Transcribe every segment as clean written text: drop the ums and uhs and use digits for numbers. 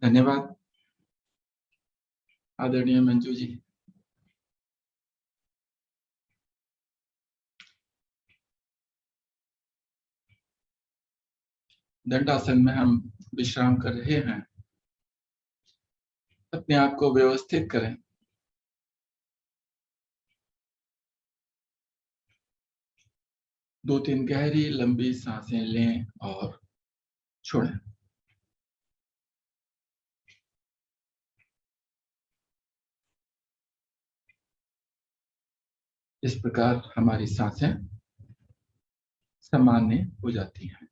धन्यवाद आदरणीय मंजू जी। दंडासन में हम विश्राम कर रहे हैं। अपने आप को व्यवस्थित करें। दो तीन गहरी लंबी सांसें लें और छोड़ें। इस प्रकार हमारी सांसें सामान्य हो जाती हैं।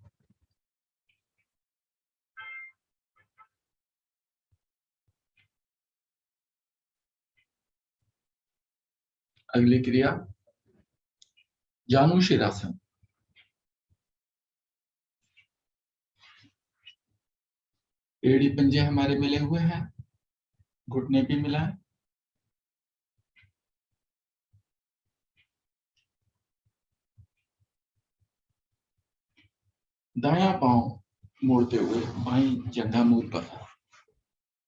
अगली क्रिया जानु शिरासन। एड़ी पंजे हमारे मिले हुए हैं, घुटने भी मिला है। दायां पांव मोड़ते हुए बाईं जंघा मूल पर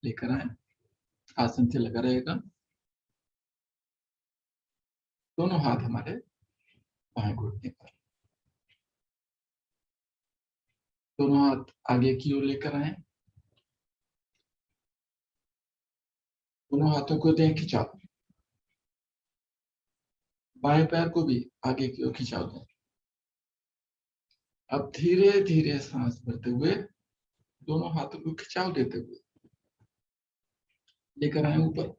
लेकर आए। आसन से लगा रहेगा। दोनों हाथ हमारे बाएं घुटने पर। दोनों हाथ आगे की ओर लेकर आए। दोनों हाथों को दें खिंचाव। बाएं पैर को भी आगे की ओर खिंचाव दें। अब धीरे धीरे सांस भरते हुए दोनों हाथों को खिंचाव देते हुए लेकर आए ऊपर।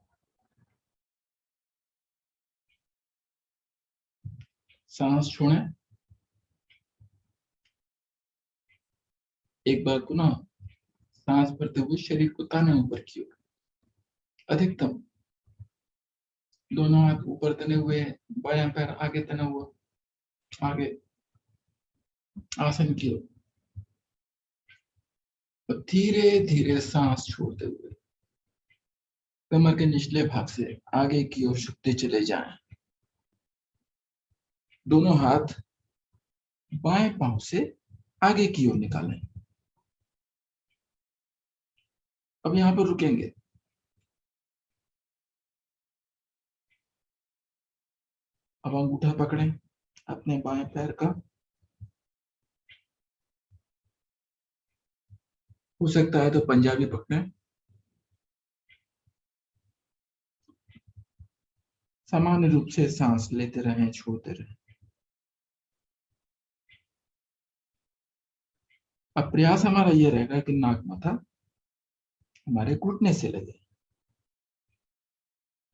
सांस छोड़ें। एक बार पुनः सांस भरते हुए शरीर को ताने ऊपर की ओर। अधिकतम दोनों हाथ ऊपर तने हुए, बायां पैर आगे तना हुआ, आगे आसन की ओर। धीरे धीरे सांस छोड़ते हुए कमर के निचले भाग से आगे की ओर झुकते चले जाएं। दोनों हाथ बाएं पांव से आगे की ओर निकालें। अब यहां पर रुकेंगे। अब अंगूठा पकड़ें अपने बाएं पैर का। हो सकता है तो पंजाबी पकड़ें। सामान्य रूप से सांस लेते रहें, छोड़ते रहें। अब प्रयास हमारा यह रहेगा कि नाक माथा हमारे घुटने से लगे।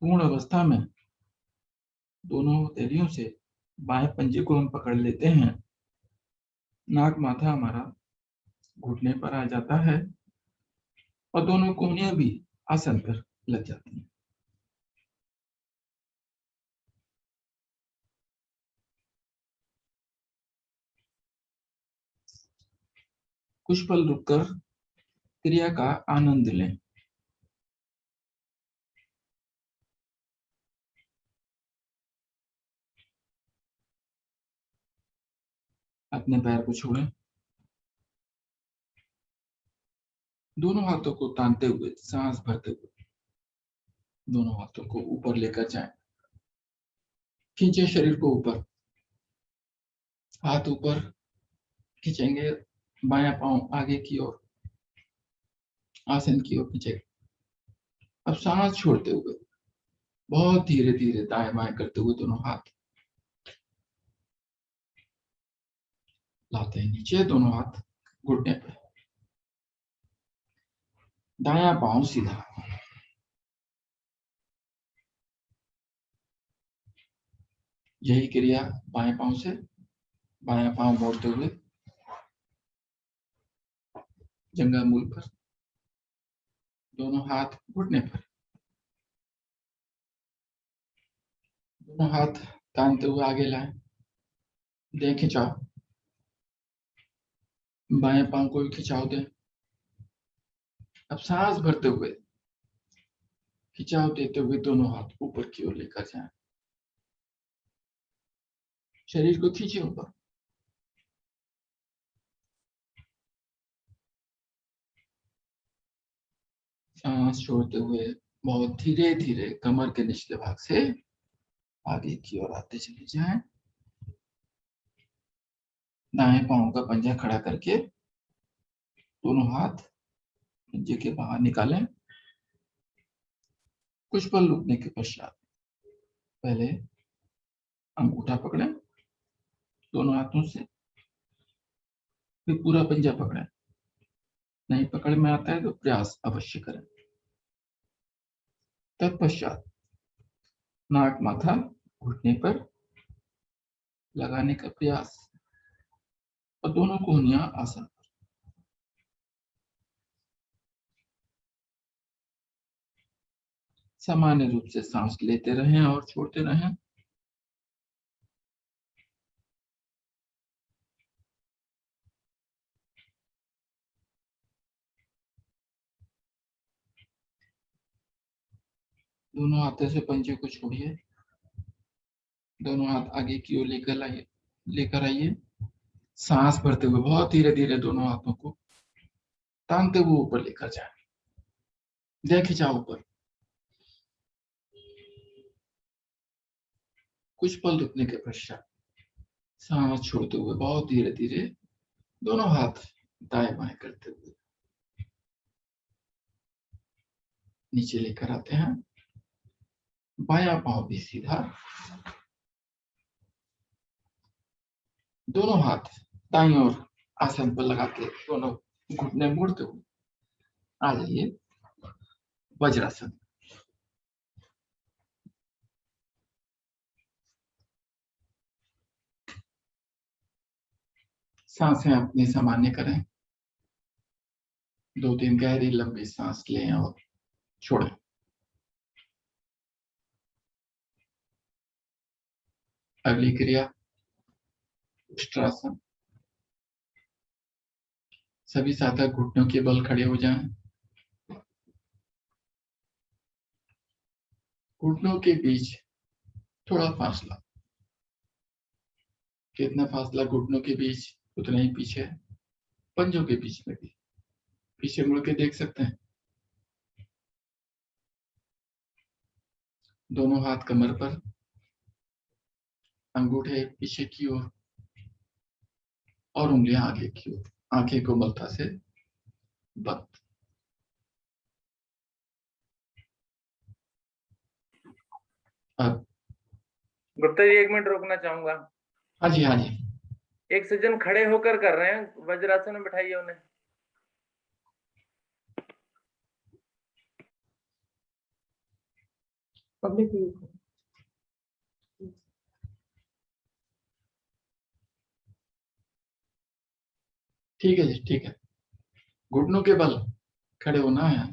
पूर्ण अवस्था में दोनों हथेलियों से बाएं पंजे को हम पकड़ लेते हैं। नाक माथा हमारा घुटने पर आ जाता है और दोनों कोहनियां भी आसन पर लग जाती हैं। कुछ पल रुककर क्रिया का आनंद लें। अपने पैर को छोड़ें। दोनों हाथों को तानते हुए सांस भरते हुए दोनों हाथों को ऊपर लेकर जाएं। खींचे शरीर को ऊपर। हाथ ऊपर खींचेंगे। बायां पांव आगे की ओर आसन की ओर खींचेंगे। अब सांस छोड़ते हुए बहुत धीरे धीरे दाएं बाएं करते हुए दोनों हाथ लाते हैं नीचे। दोनों हाथ घुटने पर। दायां पांव सीधा। यही क्रिया बाएं पांव से बायां पांव मोड़ते हुए जंघा मूल पर। दोनों हाथ घुटने पर। दोनों हाथ तानते हुए आगे लाएं। दें खिंचाव। बाएं पांव को भी खिंचाव दें। अब सांस भरते हुए खिंचाव देते हुए दोनों हाथ ऊपर की ओर लेकर जाएं। शरीर को खींचे ऊपर। सांस छोड़ते हुए बहुत धीरे धीरे कमर के निचले भाग से आगे की ओर आते चले जाएं। दाएं पांव का पंजा खड़ा करके दोनों हाथ पंजे के बाहर निकालें। कुछ पल रुकने के पश्चात पहले अंगूठा पकड़ें दोनों हाथों से, फिर पूरा पंजा पकड़ें। नहीं पकड़ में आता है तो प्रयास अवश्य करें। तत्पश्चात नाक माथा घुटने पर लगाने का प्रयास और दोनों कोहनियां आसन पर। सामान्य रूप से सांस लेते रहें और छोड़ते रहें। दोनों हाथों से पंजे को छोड़िए। दोनों हाथ आगे की ओर लेकर आइए। सांस भरते हुए बहुत धीरे धीरे दोनों हाथों को तानते हुए ऊपर लेकर जाएं। देखे जाओ ऊपर। कुछ पल रुकने के पश्चात सांस छोड़ते हुए बहुत धीरे धीरे दोनों हाथ दाएं बाएं करते हुए नीचे लेकर आते हैं। बायां पांव भी सीधा, दोनों हाथ दाईं ओर आसन पर लगा के दोनों घुटने मोड़ते हुए आ जाइए वज्रासन। सांसें अपनी सामान्य करें। 2-3 गहरी लंबी सांस लें और छोड़ें। अगली क्रिया उष्ट्रासन। सभी साधक घुटनों के बल खड़े हो जाएं। घुटनों के बीच थोड़ा फासला। कितना फासला घुटनों के बीच उतना ही पीछे पंजों के बीच में भी पीछे मुड़ के देख सकते हैं। दोनों हाथ कमर पर, अंगूठे पीछे की ओर और उंगलियां आगे की ओर। आंखें कोमलता से बंद। अब गुप्ता जी 1 मिनट रोकना चाहूंगा। हाँ जी हाँ जी। एक सज्जन खड़े होकर कर रहे हैं, वज्रासन में बिठाइए उन्हें। पब्लिक ठीक है जी ठीक है। घुटनों के बल खड़े होना है।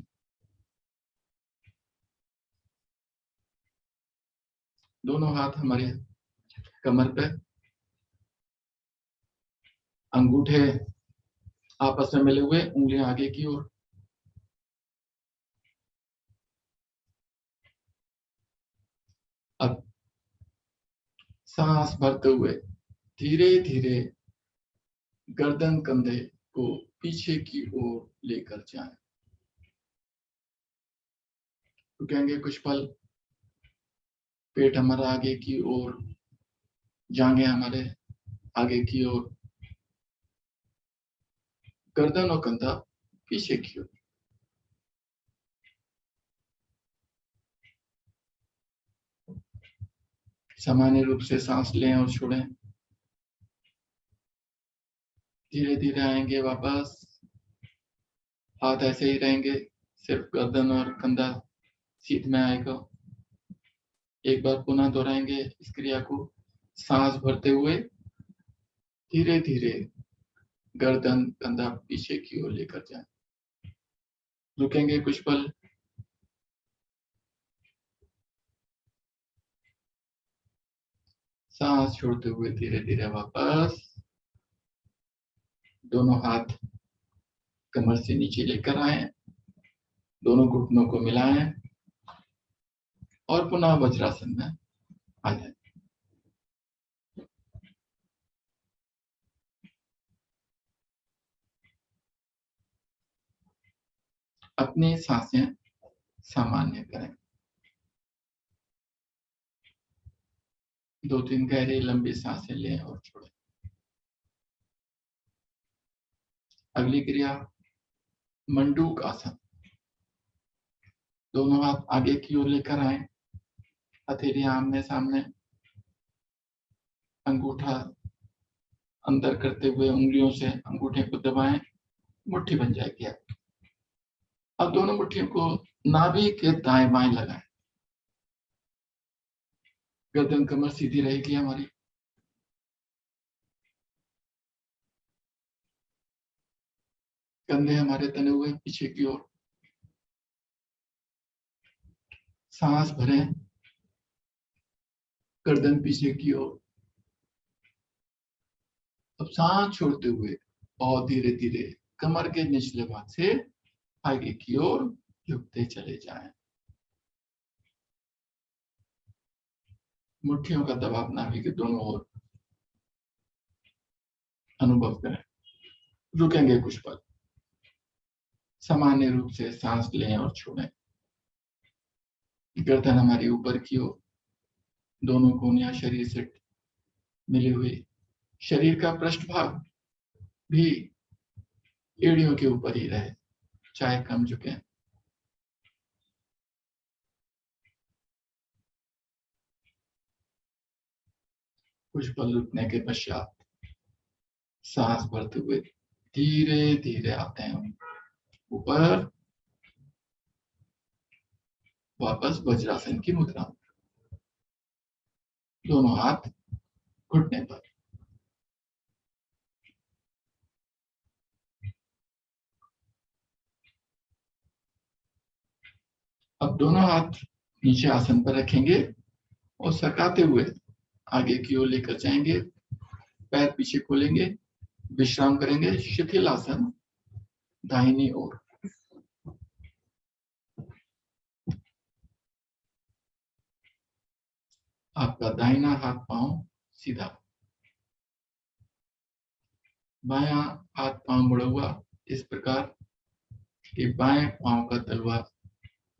दोनों हाथ हमारे कमर पे, अंगूठे आपस में मिले हुए, उंगलियां आगे की ओर। अब सांस भरते हुए धीरे धीरे गर्दन कंधे को पीछे की ओर लेकर जाएं। रुकेंगे कुछ पल। पेट हमारा आगे की ओर, जांघें हमारे आगे की ओर, गर्दन और कंधा पीछे की ओर। सामान्य रूप से सांस लें और छोड़ें। धीरे धीरे आएंगे वापस। हाथ ऐसे ही रहेंगे, सिर्फ गर्दन और कंधा सीध में आएगा। एक बार पुनः दोहराएंगे इस क्रिया को। सांस भरते हुए धीरे धीरे गर्दन कंधा पीछे की ओर लेकर जाएं। रुकेंगे कुछ पल। सांस छोड़ते हुए धीरे धीरे वापस। दोनों हाथ कमर से नीचे लेकर आए, दोनों घुटनों को मिलाएं और पुनः वज्रासन में आ जाए। अब अपनी सांसें सामान्य करें। 2-3 गहरी लंबी सांसें लें और छोड़ें। अगली क्रिया मंडूक आसन। दोनों हाथ आगे की ओर लेकर आए, हथेलियां आमने सामने, अंगूठा अंदर करते हुए उंगलियों से अंगूठे को दबाएं, मुट्ठी बन जाएगी। अब दोनों मुट्ठियों को नाभि के दाएं बाएं लगाएं। गर्दन कमर सीधी रहेगी हमारी। कंधे हमारे तने हुए पीछे की ओर। सांस भरें, गर्दन पीछे की ओर। अब सांस छोड़ते हुए बहुत धीरे धीरे कमर के निचले भाग से आगे की ओर झुकते चले जाएं। मुट्ठियों का दबाव नाभि के दोनों ओर अनुभव करें। रुकेंगे कुछ पल। सामान्य रूप से सांस लें और छोड़ें। गर्दन हमारी ऊपर की ओर, दोनों कोहनियां शरीर से मिली हुई। शरीर का पृष्ठभाग भी एड़ियों के ऊपर ही रहे, चाहे कम झुके। कुछ पल रुकने के पश्चात सांस भरते हुए धीरे धीरे आते हैं ऊपर, वापस वज्रासन की मुद्रा। दोनों हाथ घुटने पर। अब दोनों हाथ नीचे आसन पर रखेंगे और सरकाते हुए आगे की ओर लेकर जाएंगे। पैर पीछे खोलेंगे, विश्राम करेंगे। शिथिल आसन, दाहिनी ओर। आपका दाहिना हाथ पांव सीधा, बायां हाथ पांव मुड़ा हुआ इस प्रकार कि बाएं पांव का तलवा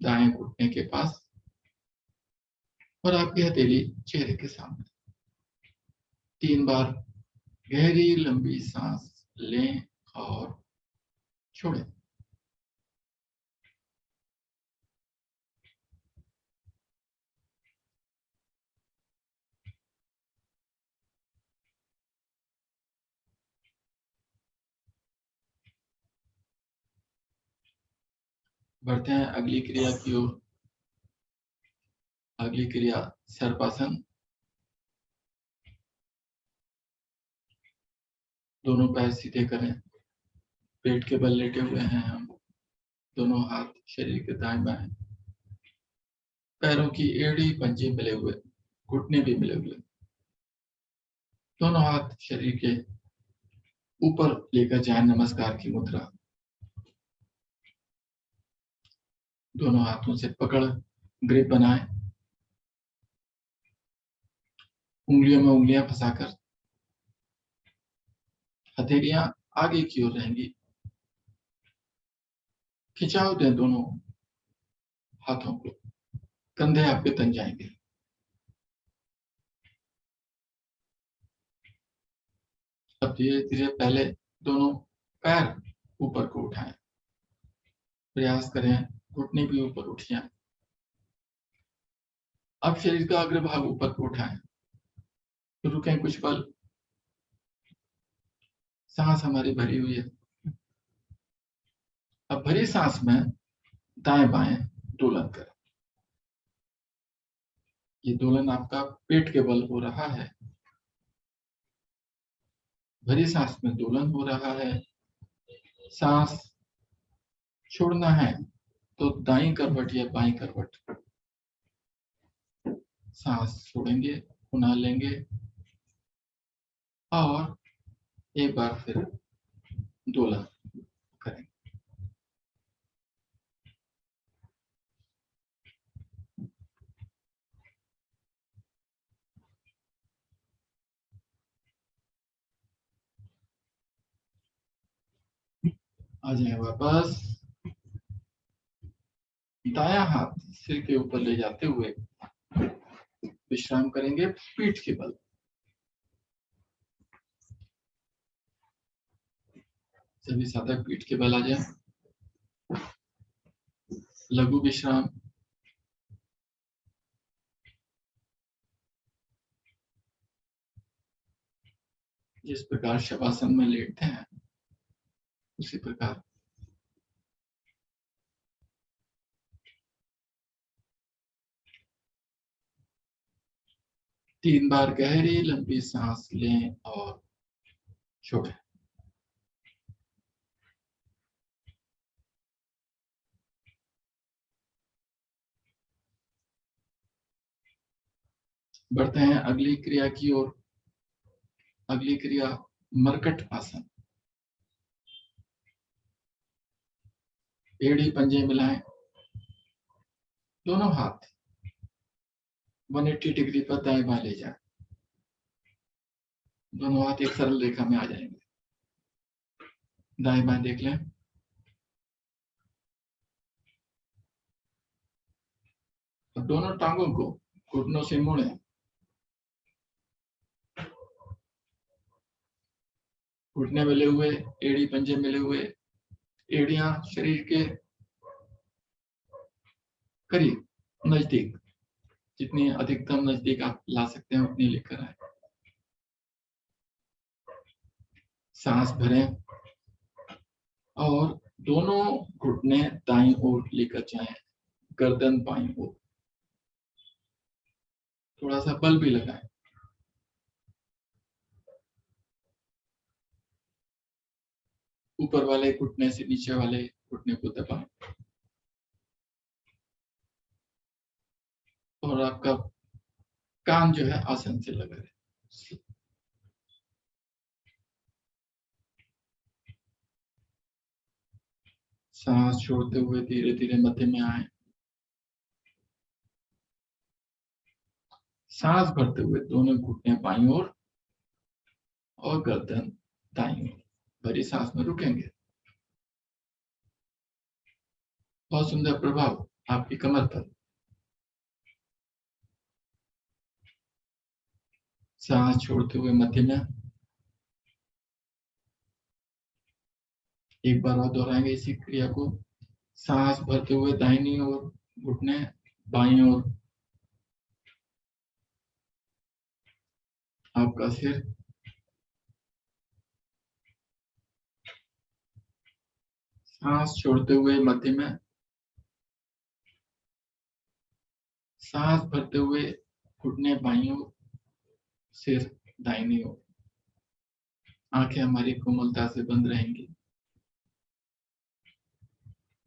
दाएं घुटने के पास और आपकी हथेली चेहरे के सामने। 3 बार गहरी लंबी सांस लें और छोड़ें। बढ़ते हैं अगली क्रिया की ओर। अगली क्रिया सर्पासन। दोनों पैर सीधे करें, पेट के बल लेटे हुए हैं हम। दोनों हाथ शरीर के दाएं बाएं, पैरों की एड़ी पंजे मिले हुए, घुटने भी मिले हुए। दोनों हाथ शरीर के ऊपर लेकर जाएं, नमस्कार की मुद्रा। दोनों हाथों से पकड़ ग्रिप बनाएं, उंगलियों में उंगलियां फंसाकर। हथेलियां आगे की ओर रहेंगी। खिंचाव दें दोनों हाथों को, कंधे आपके तन जाएंगे। अब धीरे धीरे पहले दोनों पैर ऊपर को उठाएं। प्रयास करें घुटने भी ऊपर उठ जाएं। अब शरीर का अग्रभाग ऊपर को उठाएं। तो रुकें कुछ पल। सांस हमारी भरी हुई है। अब भरी सांस में दाएं बाएं दोलन करें। ये दोलन आपका पेट के बल हो रहा है। भरी सांस में दोलन हो रहा है। सांस छोड़ना है तो दाईं करवट या बाईं करवट। सांस छोड़ेंगे, पुनः लेंगे और एक बार फिर दोलन करें। आ जाए वापस। दायां हाथ सिर के ऊपर ले जाते हुए विश्राम करेंगे पीठ के बल। सभी साधक पीठ के बल आ जाए। लघु विश्राम। जिस प्रकार शवासन में लेटते हैं उसी प्रकार तीन बार गहरी लंबी सांस लें और छोड़ें। बढ़ते हैं अगली क्रिया की ओर। अगली क्रिया मरकट आसन। एड़ी पंजे मिलाएं, दोनों हाथ 180 डिग्री पर दाएं बाएं ले जाएं। दोनों हाथ एक सरल रेखा में आ जाएंगे। दाएं बाएं देख लें। और दोनों टांगों को घुटनों से मोड़ें। घुटने मिले हुए, एड़ी पंजे मिले हुए, एड़ियां शरीर के करीब नजदीक, जितनी अधिकतम नजदीक आप ला सकते हैं उतनी लेकर आए। सांस भरें और दोनों घुटने दाईं ओर लेकर जाएं, गर्दन बाईं ओर। थोड़ा सा बल भी लगाएं। ऊपर वाले घुटने से नीचे वाले घुटने को दबाएं और आपका कान जो है आसन से लगा रहे। सांस छोड़ते हुए धीरे धीरे मध्य में आए। सांस भरते हुए दोनों घुटने बाईं ओर और गर्दन दाईं ओर। भरी सांस में रुकेंगे। बहुत सुंदर प्रभाव आपकी कमर पर। सांस छोड़ते हुए मध्य में। एक बार और दोहराएंगे इसी क्रिया को। सांस भरते हुए दाहिनी ओर घुटने बाईं ओर आपका सिर। सांस छोड़ते हुए मध्य में। सांस भरते हुए घुटने बाईं ओर, सिर दाहिनी ओर। आंखें हमारी कोमलता से बंद रहेंगी।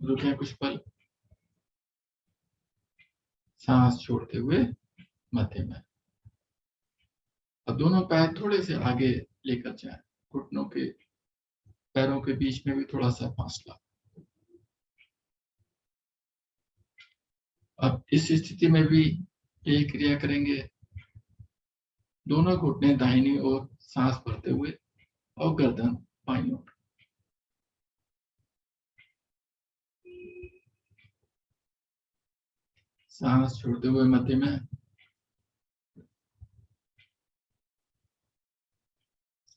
रुकें कुछ पल। सांस छोड़ते हुए मध्य में। अब दोनों पैर थोड़े से आगे लेकर जाएं। घुटनों के पैरों के बीच में भी थोड़ा सा फासला। अब इस स्थिति में भी यही क्रिया करेंगे। दोनों घुटने दाहिनी ओर सांस भरते हुए और गर्दन बाईं ओर। सांस छोड़ते हुए मध्य में।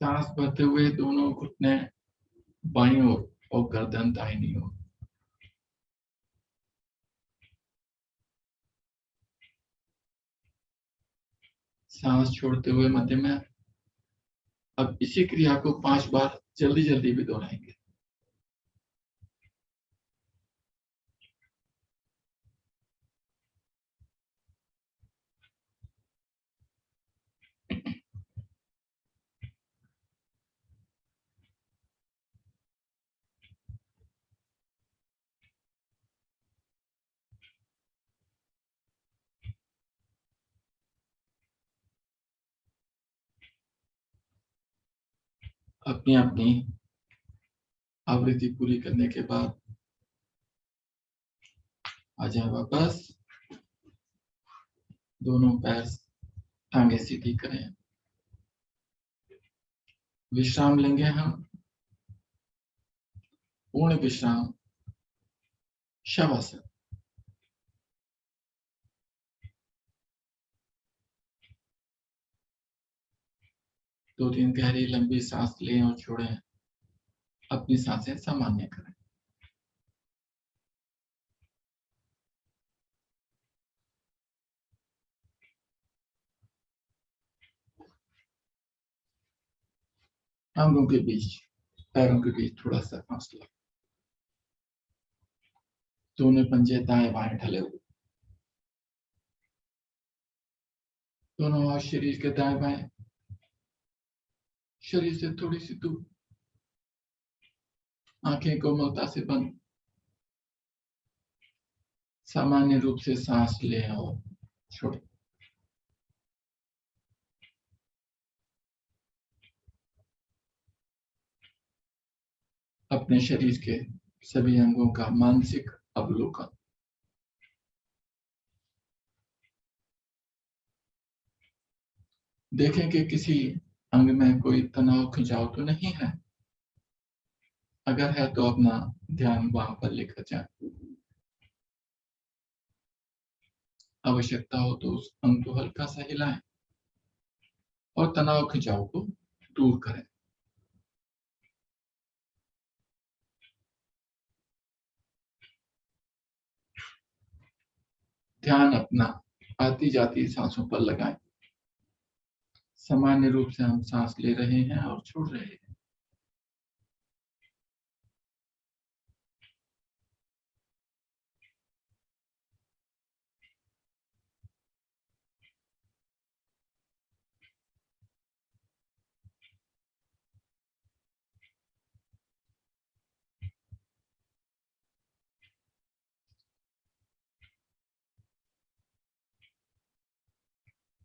सांस भरते हुए दोनों घुटने बाईं ओर और गर्दन दाहिनी ओर। सांस छोड़ते हुए मध्य में। अब इसी क्रिया को 5 बार जल्दी जल्दी भी दोहराएंगे। अपनी अपनी आवृत्ति पूरी करने के बाद आ जाए वापस। दोनों पैर टांगे सीधी करें। विश्राम लेंगे हम। पूर्ण विश्राम शवासन। 2-3 गहरी लंबी सांस लें और छोड़ें। अपनी सांसें सामान्य करें। अंगों के बीच, पैरों के बीच थोड़ा सा फासला। दोनों पंजे दाएं बाएं ढले हुए। दोनों हाथ शरीर के दाएं बाएं, शरीर से थोड़ी सी दूर। आंखें कोमलता से बंद। सामान्य रूप से सांस लें और छोड़ें। अपने शरीर के सभी अंगों का मानसिक अवलोकन। देखें कि किसी अंग में कोई तनाव खिंचाव तो नहीं है। अगर है तो अपना ध्यान वहां पर लेकर जाए। आवश्यकता हो तो उस अंग को हल्का सा हिलाएं और तनाव खिंचाव को दूर करें। ध्यान अपना आती जाती सांसों पर लगाएं। सामान्य रूप से हम सांस ले रहे हैं और छोड़ रहे हैं।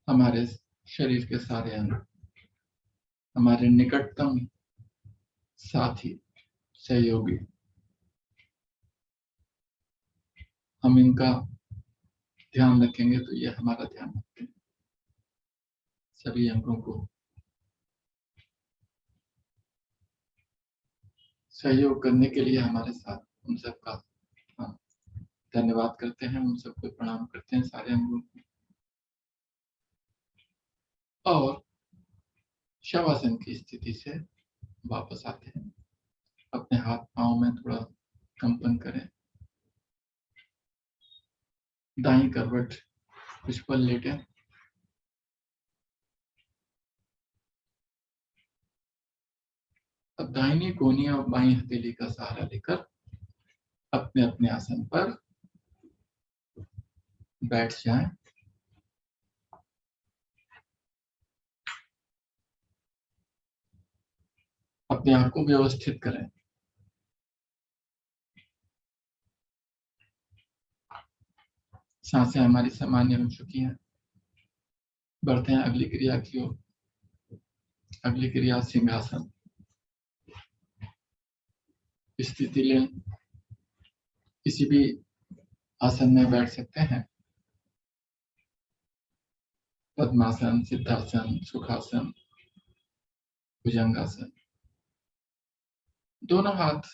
हमारे शरीर के सारे अंग हमारे निकटतम साथी, सहयोगी। हम इनका ध्यान रखेंगे तो ये हमारा ध्यान रखेंगे। सभी अंगों को सहयोग करने के लिए हमारे साथ उन सबका धन्यवाद करते हैं, उन सबको प्रणाम करते हैं सारे अंगों को। और शवासन की स्थिति से वापस आते हैं। अपने हाथ पांव में थोड़ा कंपन करें। दाईं करवट कुछ पल लेटें। अब दाहिनी कोहनी और बाईं हथेली का सहारा लेकर अपने अपने आसन पर बैठ जाएं। अपने आप को व्यवस्थित करें। सांसें हमारी सामान्य हो चुकी हैं। बढ़ते हैं अगली क्रिया की ओर। अगली क्रिया सिंहासन। स्थिति लें। किसी भी आसन में बैठ सकते हैं। पद्मासन, सिद्धासन, सुखासन, भुजंगासन। दोनों हाथ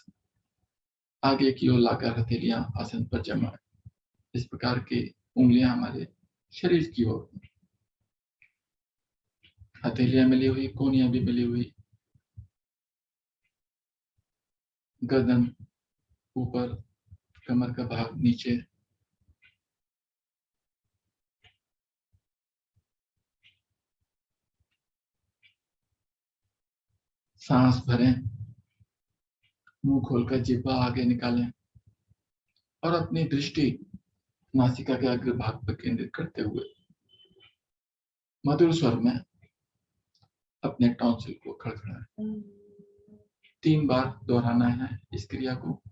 आगे की ओर लाकर हथेलियां आसन पर जमाएं। इस प्रकार की उंगलियां हमारे शरीर की ओर, हथेलियां मिली हुई, कोहनियां भी मिली हुई। गर्दन ऊपर, कमर का भाग नीचे। सांस भरें। मुंह खोलकर जिह्वा आगे निकालें और अपनी दृष्टि नासिका के अग्र भाग पर केंद्रित करते हुए मधुर स्वर में अपने टॉन्सिल को खड़खड़ाएं। 3 बार दोहराना है इस क्रिया को।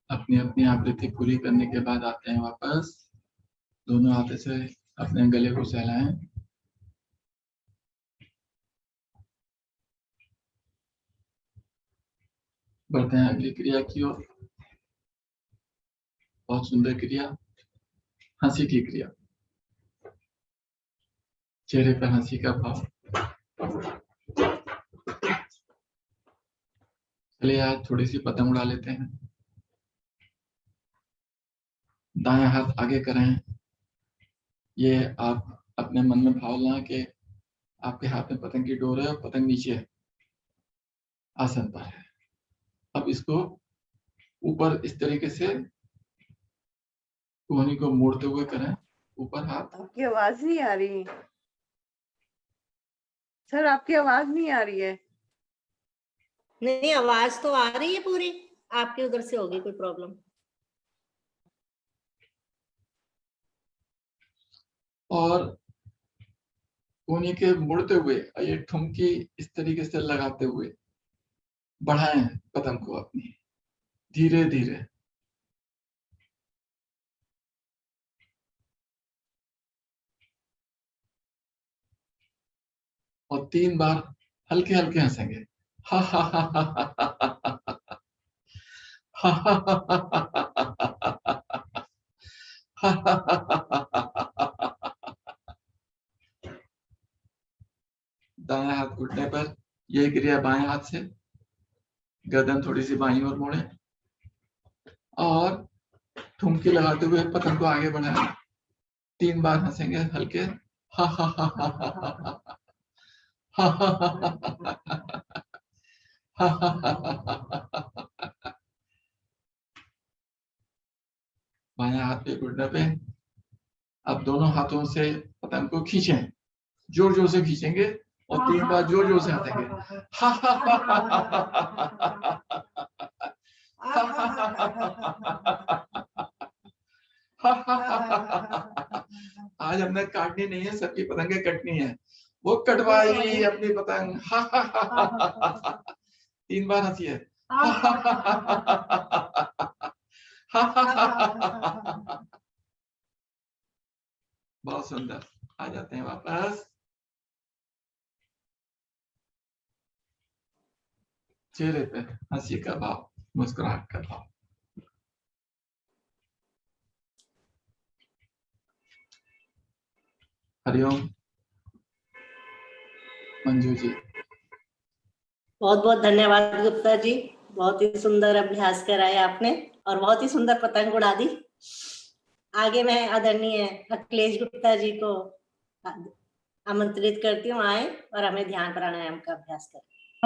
अपनी अपनी आवृत्ति पूरी करने के बाद आते हैं वापस। दोनों हाथों से अपने गले को सहलाएं। बढ़ते हैं अगली क्रिया की ओर। बहुत सुंदर क्रिया, हंसी की क्रिया। चेहरे पर हंसी का भाव। चलिए आज थोड़ी सी पतंग उड़ा लेते हैं। दायां हाथ आगे करें। ये आप अपने मन में भाव लाएं कि आपके हाथ में पतंग की डोर है और पतंग नीचे है, आसन पर है। अब इसको ऊपर इस तरीके से कोहनी को मोड़ते हुए करें, ऊपर हाथ। आपकी आवाज नहीं आ रही सर, आपकी आवाज नहीं आ रही है। नहीं, आवाज तो आ रही है पूरी, आपके उधर से होगी कोई प्रॉब्लम। और कोहनी के मुड़ते हुए ये ठुमकी इस तरीके से लगाते हुए बढ़ाएं पतंग को अपनी, धीरे धीरे। और 3 बार हल्के हल्के हंसेंगे। हा हा हा हा हा हा। दायां हाथ घुटने पर, यह क्रिया बाएं हाथ से। गर्दन थोड़ी सी बाईं ओर मोड़े और ठुमकी लगाते हुए पतंग को आगे बढ़ाएं। 3 बार हंसेंगे हल्के। हा हा हा हा हा हा हा हा हा हा। बायां हाथ पे घुटने पे। अब दोनों हाथों से पतंग को खींचें, जोर जोर से खींचेंगे और 3 बार जोर जोर से हंसेंगे। हा हा हा हा। आज हमने काटनी नहीं है, सबकी पतंगे कटनी है। वो कटवाई अपनी पतंग। 3 बार हंसिए। बहुत सुंदर। आ जाते हैं वापस। चेहरे पे हंसी का भाव, मुस्कुराहट का भाव। हरिओम मंजू जी। बहुत बहुत धन्यवाद गुप्ता जी, बहुत ही सुंदर अभ्यास कराया आपने और बहुत ही सुंदर पतंग उड़ा दी। आगे मैं आदरणीय अखिलेश गुप्ता जी को आमंत्रित करती हूँ, आए और हमें ध्यान प्राणायाम का अभ्यास करें।